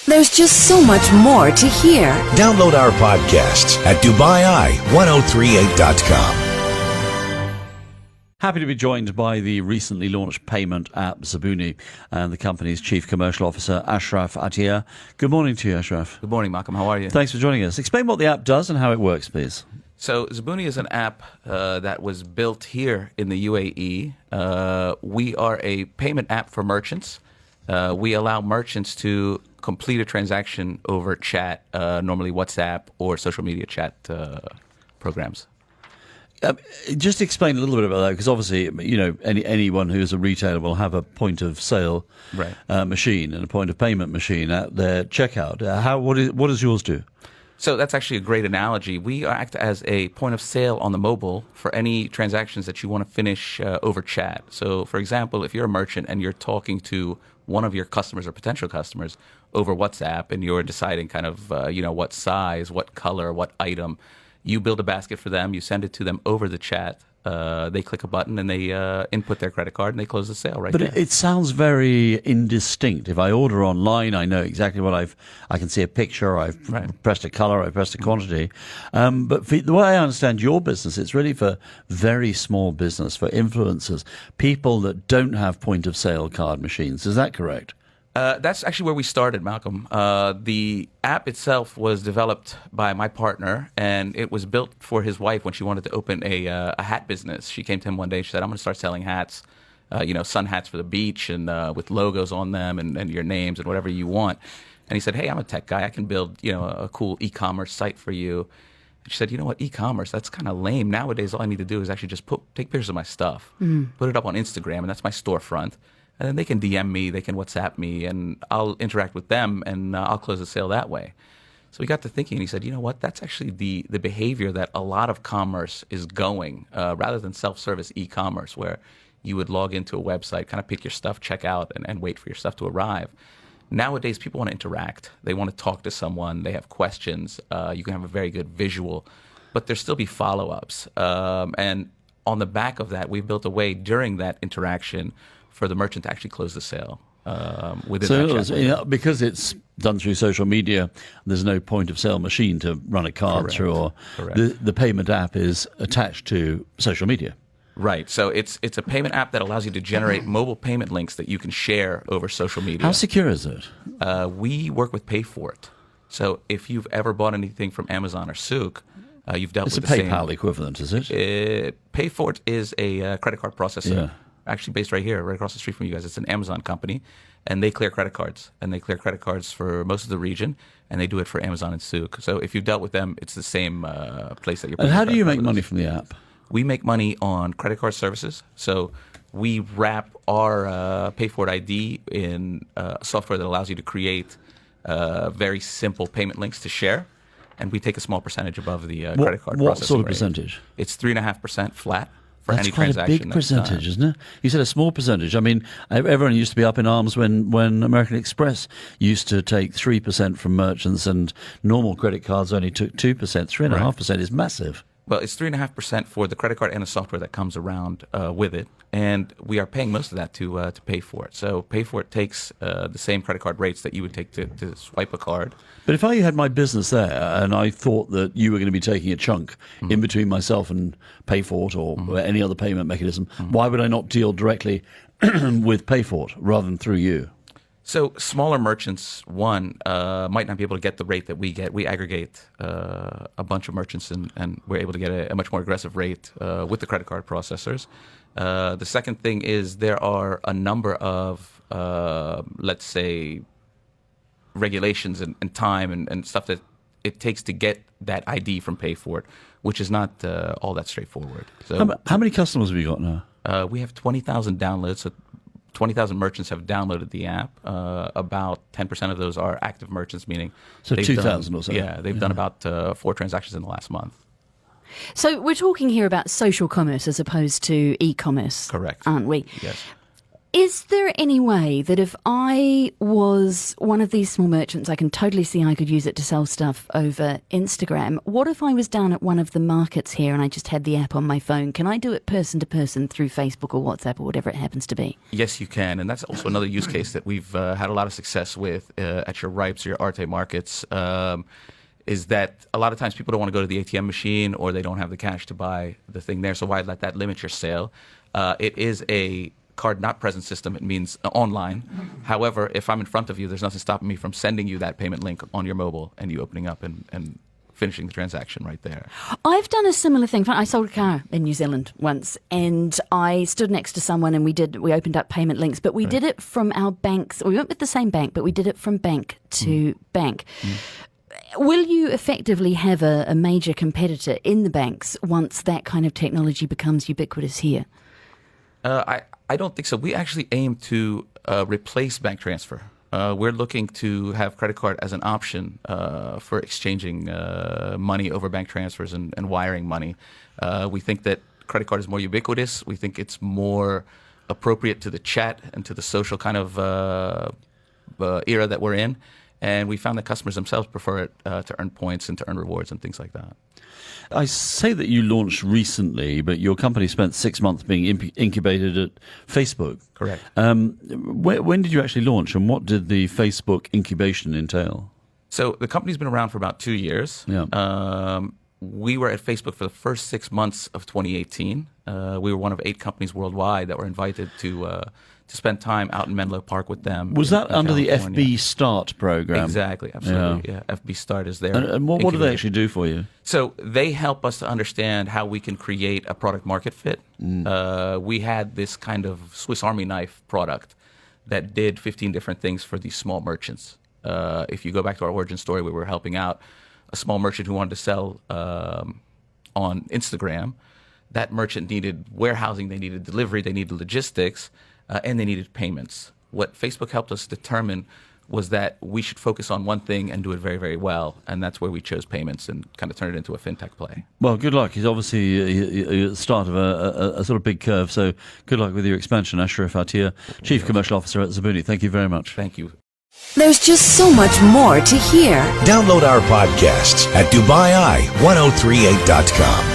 There's just so much more to hear. Download our podcasts at DubaiI1038.com. Happy to be joined by the recently launched payment app Zbooni and the company's Chief Commercial Officer, Ashraf Atiyah. Good morning to you, Ashraf. Good morning, Malcolm. How are you? Thanks for joining us. Explain what the app does and how it works, please. So Zbooni is an app that was built here in the UAE. We are a payment app for merchants. We allow merchants to complete a transaction over chat, normally WhatsApp or social media chat programs. Just explain a little bit about that, because obviously, you know, anyone who's a retailer will have a point of sale machine and a point of payment machine at their checkout. What does yours do? So that's actually a great analogy. We act as a point of sale on the mobile for any transactions that you want to finish over chat. So, for example, if you're a merchant and you're talking to one of your customers or potential customers over WhatsApp, and you're deciding kind of what size, what color, what item, you build a basket for them, you send it to them over the chat, they click a button and they input their credit card and they close the sale there. But it sounds very indistinct. If I order online, I know exactly what I can see a picture, I've pressed a color, I've pressed a quantity. But the way I understand your business, it's really for very small business, for influencers, people that don't have point of sale card machines. Is that correct? That's actually where we started, Malcolm. The app itself was developed by my partner, and it was built for his wife when she wanted to open a hat business. She came to him one day. She said, "I'm going to start selling hats, sun hats for the beach, and with logos on them and your names and whatever you want." And he said, "Hey, I'm a tech guy. I can build a cool e-commerce site for you." And she said, "You know what? E-commerce, that's kind of lame. Nowadays, all I need to do is actually just take pictures of my stuff, put it up on Instagram, and that's my storefront. And then they can DM me, they can WhatsApp me, and I'll interact with them, and I'll close the sale that way." So we got to thinking, and he said, "You know what? That's actually the behavior that a lot of commerce is going, rather than self-service e-commerce, where you would log into a website, kind of pick your stuff, check out, and wait for your stuff to arrive. Nowadays, people want to interact. They want to talk to someone. They have questions. You can have a very good visual, but there still be follow-ups. And on the back of that, we've built a way during that interaction for the merchant to actually close the sale within that chat. Because it's done through social media, there's no point of sale machine to run a card through, or the payment app is attached to social media. Right. So it's a payment app that allows you to generate mobile payment links that you can share over social media. How secure is it? We work with Pay For It. So if you've ever bought anything from Amazon or Souk, you've dealt with the same. It's a PayPal equivalent, is it? Pay For It is a credit card processor. Yeah. Actually based right here, right across the street from you guys. It's an Amazon company, and they clear credit cards. And they clear credit cards for most of the region, and they do it for Amazon and Souk. So if you've dealt with them, it's the same place that you're paying. And how do you make money from the app? We make money on credit card services. So we wrap our Pay For It ID in software that allows you to create very simple payment links to share. And we take a small percentage above the credit card processing What sort of rate. Percentage? It's 3.5% flat. That's quite a big percentage, isn't it? You said a small percentage. I mean, everyone used to be up in arms when American Express used to take 3% from merchants, and normal credit cards only took 2%. 3.5% is massive. Well, it's 3.5% for the credit card and the software that comes around with it, and we are paying most of that to Pay For It. So Pay For It takes the same credit card rates that you would take to swipe a card. But if I had my business there and I thought that you were going to be taking a chunk in between myself and Pay For It or any other payment mechanism, why would I not deal directly with Pay For It rather than through you? So smaller merchants, might not be able to get the rate that we get. We aggregate a bunch of merchants, and we're able to get a much more aggressive rate with the credit card processors. The second thing is there are a number of, let's say, regulations and time and stuff that it takes to get that ID from Pay For It, which is not all that straightforward. So how many customers have you got now? We have 20,000 downloads. So 20,000 merchants have downloaded the app. About 10% of those are active merchants, meaning so 2,000 or so. Yeah, they've done about 4 transactions in the last month. So we're talking here about social commerce as opposed to e-commerce, Correct. aren't we? Yes. Is there any way that if I was one of these small merchants, I can totally see I could use it to sell stuff over Instagram. What if I was down at one of the markets here and I just had the app on my phone? Can I do it person to person through Facebook or WhatsApp or whatever it happens to be? Yes, you can. And that's also another use case that we've had a lot of success with at your Ripes or your Arte markets, is that a lot of times people don't want to go to the ATM machine or they don't have the cash to buy the thing there. So why let that limit your sale? It is a card not present system. It means online. However, if I'm in front of you, there's nothing stopping me from sending you that payment link on your mobile and you opening up and finishing the transaction right there. I've done a similar thing. I sold a car in New Zealand once, and I stood next to someone and we opened up payment links, but we did it from our banks. We went with the same bank, but we did it from bank to bank. Will you effectively have a major competitor in the banks once that kind of technology becomes ubiquitous here? I don't think so. We actually aim to replace bank transfer. We're looking to have credit card as an option for exchanging money over bank transfers and wiring money. We think that credit card is more ubiquitous. We think it's more appropriate to the chat and to the social kind of era that we're in. And we found that customers themselves prefer it to earn points and to earn rewards and things like that. I say that you launched recently, but your company spent 6 months being incubated at Facebook. Correct. When did you actually launch, and what did the Facebook incubation entail? So the company's been around for about 2 years. Yeah. We were at Facebook for the first 6 months of 2018. We were one of 8 companies worldwide that were invited to spend time out in Menlo Park with them. Was that under the California. FB Start program? Exactly, absolutely. Yeah. FB Start is there. And what do they actually do for you? So they help us to understand how we can create a product market fit. We had this kind of Swiss Army knife product that did 15 different things for these small merchants. If you go back to our origin story, we were helping out a small merchant who wanted to sell on Instagram. That merchant needed warehousing, they needed delivery, they needed logistics, and they needed payments. What Facebook helped us determine was that we should focus on one thing and do it very, very well, and that's where we chose payments and kind of turned it into a fintech play. Well, good luck. He's obviously at the start of a sort of big curve, so good luck with your expansion. Ashraf Attia, Chief Commercial Officer at Zbooni. Thank you very much. Thank you. There's just so much more to hear. Download our podcasts at DubaiEye1038.com.